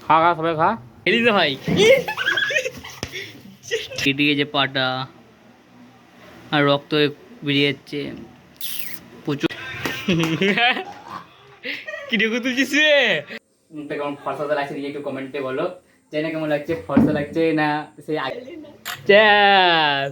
খা খা সবাই খা খেলি তো ভাই কেটে গেছে পাটা আর রক্ত বেরিয়ে যাচ্ছে প্রচুর। কি ঢুকু তুলছিস রে? মুখটা কেমন ফর্সা লাগছে দিকে একটু কমেন্টে বলো, জানি না কেমন লাগছে, ফর্সা লাগছে না সেই চ্যাস।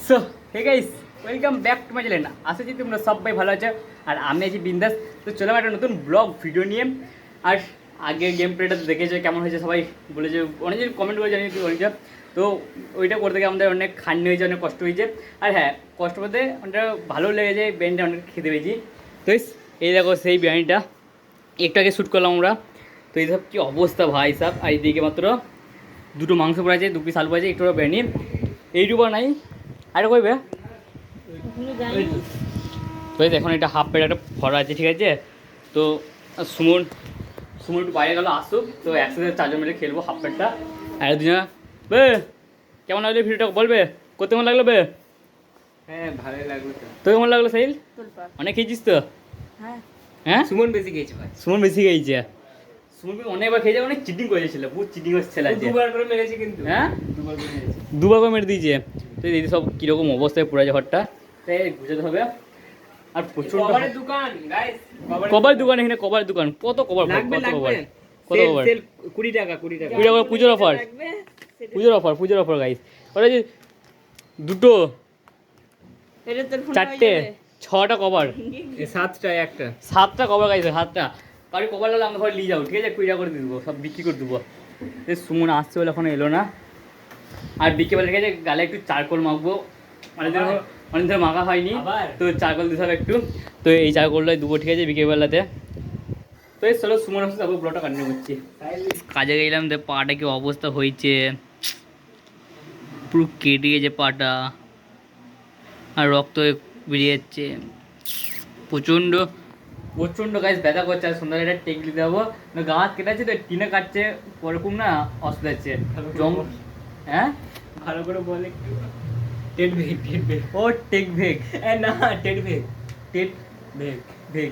So hey guys, welcome back to my channel. আশা করি তোমরা সবাই ভালো আছো আর আমি আছি বিন্দাস। তো চলো একটা নতুন ব্লগ ভিডিও নিয়ে। আর আগের গেম প্লেটা দেখেছো কেমন হয়েছে, সবাই বলেছে, অনেকজন কমেন্ট করে জানিয়ে বলেছে। তো ওইটা করতে গিয়ে আমাদের অনেক খান্নি হয়েছে, অনেক কষ্ট হয়েছে। আর হ্যাঁ, কষ্ট করতে অনেকটা ভালো লেগেছে, বিরিয়ানিটা অনেক খেতে পেয়েছি। তো এই দেখো সেই বিরিয়ানিটা একটু আগে শ্যুট করলাম আমরা। তো এইসব কী অবস্থা ভাই সাহেব। আর এইদিকে মাত্র দুটো মাংস পড়ে আছে, 2 পিস আলু আছে, একটু বিরিয়ানি এইটুকু নাই। আর কইবে তো এখন এটা হাফ প্লেট একটা ভরা আছে, ঠিক আছে। তো সুমন একটু বাইরে গেলো, আসুক, তো একসাথে 4 জন মিলে খেলবো হাফ প্লেটটা। আর দুজন বে কেমন লাগলো ভিডিওটা বলবে, করতে কেমন লাগলো বে? হ্যাঁ ভালোই লাগলো। তো কেমন লাগলো সাহিল? অনেক খেয়েছিস তো? হ্যাঁ সুমন বেশি খেয়েছে ভাই। সুমন বেশি খেয়েছে। সুমন অনেকবার খেয়েছে, অনেক চিটিং করেছিল, বহুত চিটিং ছেলে আছে। 2বার করে মেরেছে কিন্তু। হ্যাঁ 2বার করে মেরেছে। 2বার করে মেরে দিয়েছে। তো এই সব কীরকম অবস্থায় পুরো ঘরটা, তাই বুঝাতে হবে। আর প্রচুর কভারের দোকান গাইস, কভার দোকান, এখানে কভার দোকান, কত কভার লাগবে কত লাগবে। কভার কত কভার 20 টাকা 20 টাকা। পুজোর অফার পুজোর অফার গাইস। ওটা যে দুটো, চারটে, 6টা কভার, 7টা একটা 7টা কভার গাইছে, 7টা। কারি কভার লাগলে আমরা ঘরে নিয়ে যাবো, ঠিক আছে, 20 টাকা করে দিয়ে দেবো, সব বিক্রি করে দেবো। সুমন আসছে বলে এখন এলো না। আর বিকেবেলা ঠিক আছে, গালে একটু চারকোল মাখবো, অনেক ধরে মাখা হয়নি, তো চারকোল দিতে হবে একটু। তো এই চারকোলটাই দেবো, ঠিক আছে, বিকেলবেলাতে। তো এই চলো সুমন আসছে, তারপর ব্লগটা কন্টিনিউ করছি। কাজে গেলাম, তো পাটা কি অবস্থা হয়েছে, পুরো কেটে গেছে পাটা আর রক্ত বেরিয়ে যাচ্ছে প্রচণ্ড প্রচণ্ড গাছ ব্যথা করছে। আর সুন্দর একটা টেক দিতে হবো, গাছ কেটেছে তো টিনে কাটছে, ওরকম না অসুবিধা হচ্ছে জম। হ্যাঁ ভালো করে বলে একটু। টেট ভেগ ও টেক ভেগ, না TET vague TET vague vague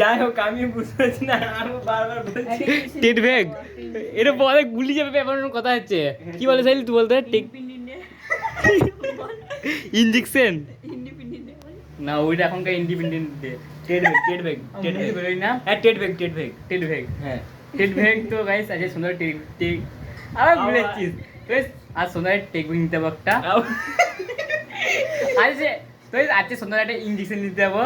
যাই হোক, আমি বুঝতে পারছি না, আমি বারবার বলছি টেট ভেগ। এটা বলে গুলি যাবে, ব্যাপার কথা হচ্ছে। কি বলে সাইল তুই বলতে? টেক ইঞ্জেকশন না, ওইটা এখনকার ইন্ডিপেন্ডেন্ট ডে। টেট ভেগ বেরোই না। হ্যাঁ টেট ভেগ হ্যাঁ টেট ভেগ। তো গাইস আছে সুন্দর টেক আবার বলেছিস তো। আর সুন্দর টেক ভেগ নিতে হবে একটা। আছে তো আজকে সুন্দর একটা ইঞ্জেকশন নিতে হবে,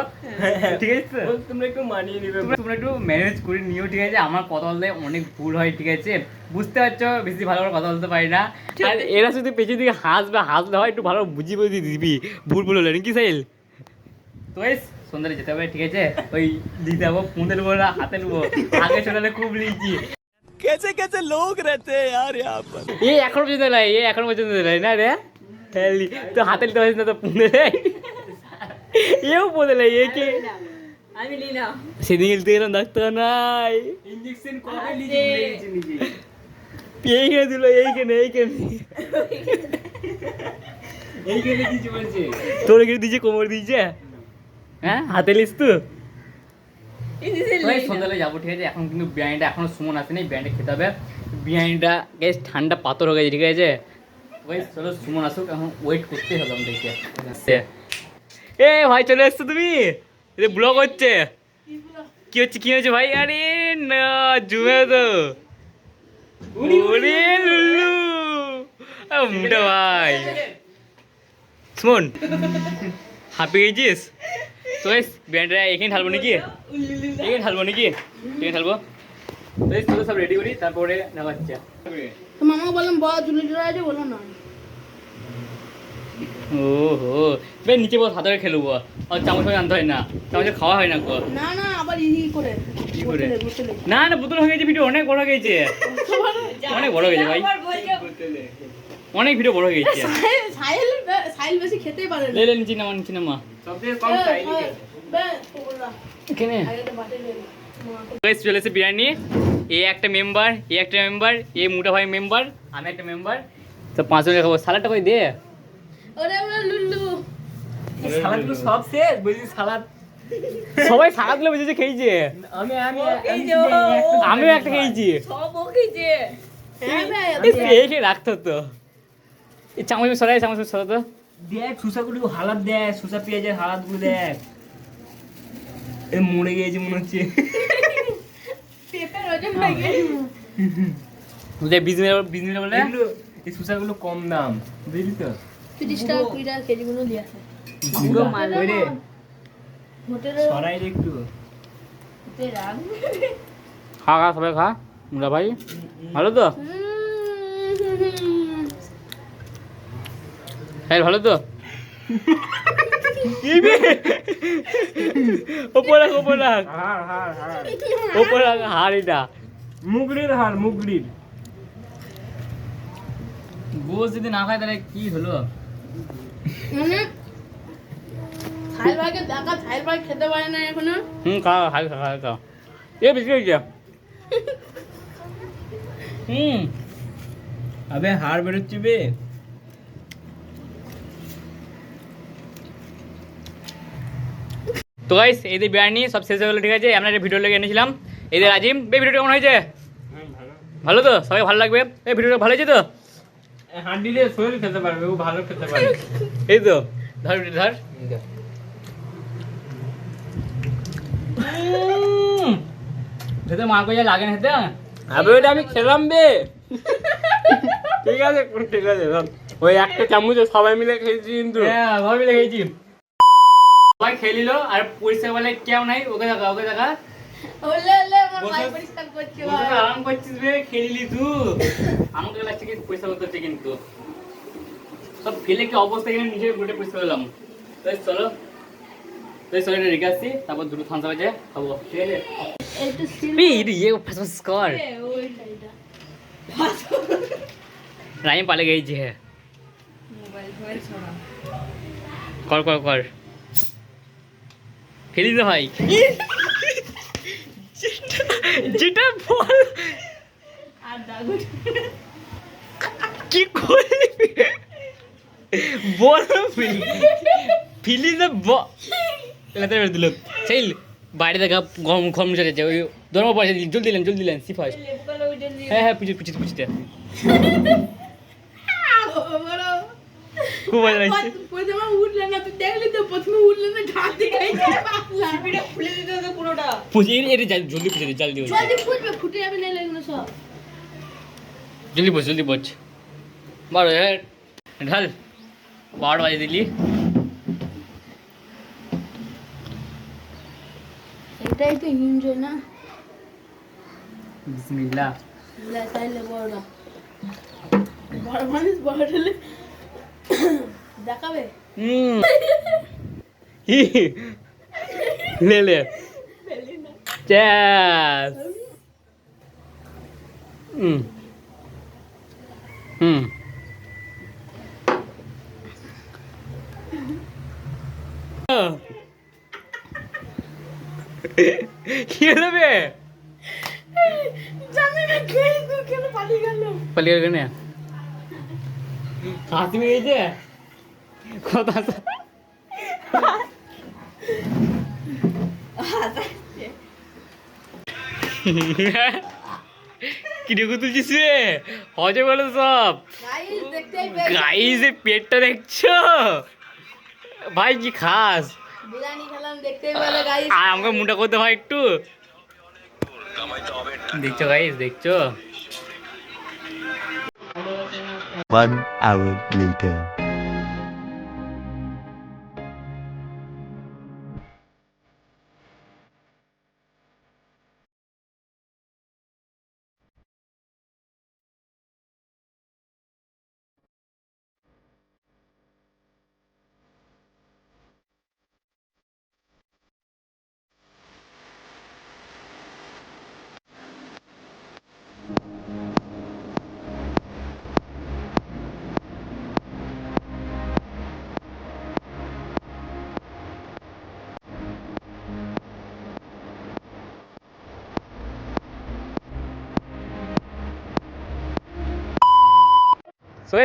ঠিক আছে। তোমরা একটু মানিয়ে নিবে, তোমরা একটু ম্যানেজ করে নিও, ঠিক আছে। আমার কথা বলতে অনেক ভুল হয়, ঠিক আছে, বুঝতে পারছো, বেশি ভালো করে কথা বলতে পারি না। আর এরা শুধু পেছন দিকে হাসলে হয়, একটু ভালো বুঝিয়ে বুঝিয়ে দিবি ভুল হলে নাকি সাইল। তো সুন্দর যেতে হবে, ঠিক আছে, ওই দিতে হবে, পুঁতে নেবো না, হাতে নেবো, আগে চলে খুব লিখছি। कैसे कैसे लोग रहते हैं यार यहाँ पर। এই এখনো পর্যন্ত লাই, এখনো পর্যন্ত লাই না রে, তো হাতে নিতে পারিস না, তো পুঁতে দেয়, এও পুঁতে লাই, একে আমি নি না সেদিন খেলতে গেলাম, ডাক্তার নাই, ইনজেকশন কবে লিখে নিজে এইখানে দিল, এইখানে দিয়েছে বলছে। তোর এখানে দিয়েছে, কোমর দিয়েছে, হ্যাঁ হাতে লিস তো। সন্ধ্যাবেলা যাবো, ঠিক আছে। এখন কিন্তু বিরিয়ানিটা এখনো সুমন আসেনি, বিরিয়ানিটা খেতে হবে। বিরিয়ানিটা গ্যাস ঠান্ডা পাথর হয়ে গেছে, ঠিক আছে। ওই চলো সুমন আসুক, এখন ওয়েট করতেই হবে আমাদেরকে। এ ভাই চলে এসছো তুমি, ব্লগ হচ্ছে, কি হচ্ছে ভাই? আরে না জুমে তো ওরে লুল্লু মুটা ভাই। সুমন হাঁপিয়ে গেছিস তো? বিরিয়ানিটা এখানে ঢালবো নাকি? এখানে ঢালবো তো সব রেডি করি, তারপরে দেখাচ্ছে। তো মামা বললাম বড় ঝুলি ঝুলি আছে, বলো না। ও হো বে নিচে বস, হাতে খেলবো, আর চামচ আনতে হয় না, চামচে খাওয়া হয় না গো। না না আবার করে কি করে? বোতলে না বোতল হয়ে গেছে, ভিডিও অনেক বড় হয়ে গেছে, অনেক বড় হয়ে গেছে ভাই, অনেক ভিডিও বড় হয়ে গেছে। সাইল বেশি খেতেই পারে না। লে নিচে নামা সবথেকে কম সাইল কেনে গাইস চলে এসে বিরিয়ানি এ একটা মেম্বার এ মোটা ভাই মেম্বার আমি একটা মেম্বার তো 5 জন খাবো সালাডটা কই দে সালাদগুলো সব শেষ বুঝলি সালাদ সবাই সালাদগুলো বুঝেছে খেয়েছে আমি আমিও একটা খেয়েছি খেয়ে রাখতো তো এই চামচ সরাই চামচ সরা তো দেখ সুসাগুলো হালাত দেখ সুসা পেঁয়াজের হালাতগুলো দেখ এ মরে গিয়েছে মনে হচ্ছে বিজনেস বলে এগুলো এই সুসাগুলো কম দাম বুঝলি তো পুরো মাল ওই রে সরাই রে একটু খা খা সবাই খা মুরা ভাই ভালো তো হ্যাঁ ভালো তো ওপর হার এটা মুগরির হার মুগরির গোস যদি না খায় তাহলে কি হলো খেতে পারে না এখনো খা হাল খা হাল খা এ বেশি হয়েছে আবে হাড় বেরোচ্ছে বে তো গাইস এদের বিরিয়ানি সব শেষ হয়ে গেলো ঠিক আছে আমরা একটা ভিডিও লেগে এনেছিলাম এদের আজিম ভিডিওটা কেমন হয়েছে ভালো তো সবাই ভালো লাগবে এই ভিডিওটা ভালো হয়েছে তো হাড় দিলে শরীর খেতে পারবে ও ভালো খেতে পারবে এই তো ধর ধর খেতে মা কইয়া লাগে না খেতে আবে ওটা আমি খেলাম বে ঠিক আছে ওই একটা চামচে সবাই মিলে খেয়েছি কিন্তু হ্যাঁ সবাই মিলে খেয়েছি সবাই খেয়ে নিল আর পরিষ্কার বলে কেউ নাই ওকে দেখা আরাম করছিস রে খেয়ে নিলি তুই আমাকে লাগছে কি পয়সা করতে হচ্ছে কিন্তু সব ফেলে কি অবস্থা এখানে নিজে গোটে পয়সা পেলাম তাই চলো রেখে আসছি তারপর দুটো থামসা বাজে খাবো ঠিক আছে কর রাইম পালে গেছে কর কর কর খেলিস না ভাই যেটা বল কি করলি বল ফিলি না দিল সেই বাইরে দেখা গরম গরম চলেছে ওই দরমা পয়সা জল দিলেন সি ফার্স্ট হ্যাঁ পিছিয়ে খুব মজা লাগছে জলদি পুষে দে জলদি জলদি পচ বারো ঢাল 12 বাজে দিলি এটাই তো এনজয় না বিসমিল্লাহ তাইলে বড় মানুষ বড় হলে দেখাবে ले चैस কি হবে জানি না খেয়ে তুই কেন পালিয়ে গেল পালিয়ে গেল না হাসি মেয়েছে কথা কি রেখে তুলছিস রে হজে বলো সব গাইস পেটটা দেখছো ভাই কি খাস বিরিয়ানি খেলাম দেখতেই পেলে গাইস আর আমাকে মুটা করতে ভাই একটু দেখছো গাইস দেখছো 1 hour later. সো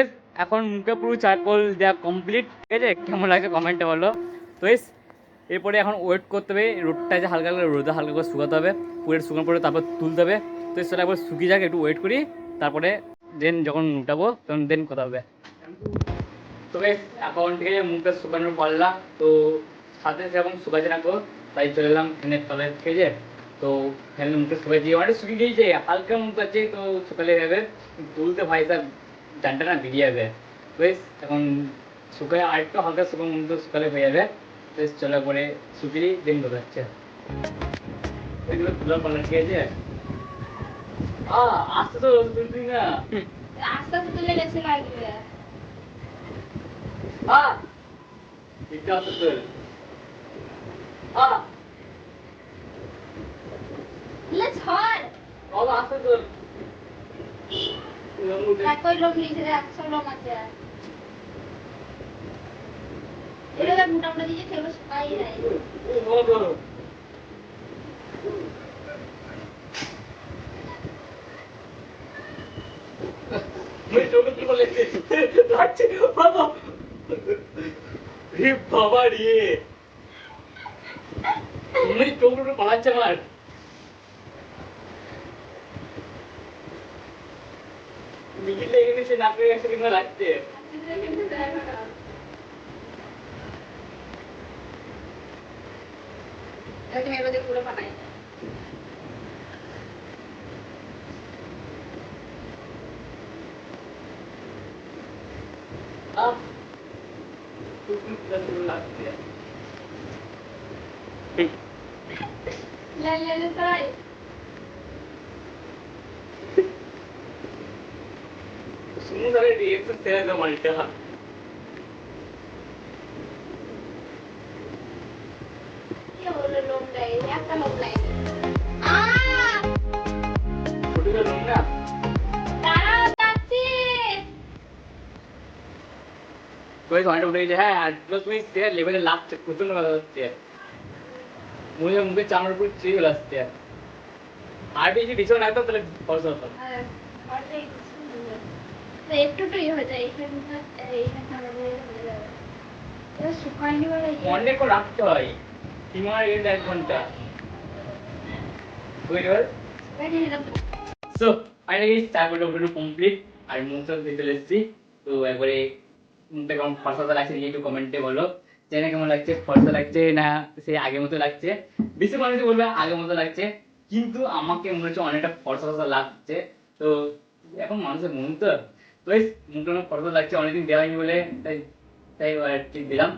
এখন মুখে পুরো চারকোল দেওয়া কমপ্লিট, ঠিক আছে? কেমন লাগছে কমেন্টে বলো। তো এরপরে এখন ওয়েট করতে হবে, রোদটা যে হালকা হালকা রোদে হালকা করে শুকাতে হবে, পুরো শুকানোর পরে তারপর তুলতে হবে। তো সেটা একবার শুকিয়ে যাক, একটু ওয়েট করি, তারপরে দেন যখন উঠাবো তখন দেন কথা হবে। তো এখন ঠিক আছে মুখটা শুকানোর পারলাম, তো সাথে সেরকম শুকাচ্ছে না গো, তাই চলে এলাম ফ্যানের তলায়, ঠিক আছে? তো ফ্যানের মুখটা শুকাচ্ছি, অনেক শুকিয়ে গিয়েছে, হালকা মুখ আছে, তো শুকালে যাবে, তুলতে ভাই স্যার জানটা না বেরিয়ে যাবে। বেশ এখন শুকায় আরেকটু হালকা শুকানো মুখ শুকালে হয়ে যাবে। বেশ চলে পরে শুকিয়ে দেন কথা হচ্ছে এগুলো তুলার পাল্লা, ঠিক আছে? আসতে তো তুলবি না। আস্তে আস্তে তুলে গেছে লাগবে। এটা আসতে তোল। Let's hard. আসতে তোল। Koi lom ni sila aksa lom aja. Ini kan mudah-mudahan dia terus air aja. বাবা রে, চোখটা পালাচ্ছে আমার। মিডিল লেগে গেছে, নাকে গেছে কিনা লাগছে। Lagi meron din pula patay. লাগছে। Lala try. সুন্দর রিয়েকশন ছেড়ে দাও মালটা। Iya udah lom dai, ya kan lom dai. Ah, ওটা লং না, darah tadi. কই ঘন্টা উঠে গেছে। হ্যাঁ, আর প্লাস তুমি তেল লেভেলে লাগছে, প্রচন্ড ভালো হচ্ছে, মুখে চামড়ার উপর চিড়ে চলে আসছে। আর বেশি ডিসকাউন্ট একদম তাহলে খরচ হতো। একটু তো ইয়ে হয়ে যায়, এইখানটা আমাদের হয়ে যাবে। এটা শুকায়নি বলে অনেক রাখতে হয়, সীমার এর 1 ঘন্টা। সো ফাইনালি চারপাটা পুরো কমপ্লিট, আর মুখটা দিয়ে চলে এসেছি। তো একবারে মুখটা কেমন ফর্সা লাগছে দিয়ে একটু কমেন্টে বলো, জানি না কেমন লাগছে, ফর্সা লাগছে না সেই আগের মতো লাগছে। বেশি মানুষ বলবে আগের মতো লাগছে, কিন্তু আমাকে মনে হচ্ছে অনেকটা ফর্সা ফর্সা লাগছে। তো এখন মানুষের মন তো, তো মুখটা ফর্সা লাগছে, অনেকদিন দেওয়া হয়নি বলে তাই তাই ঠিক দিলাম।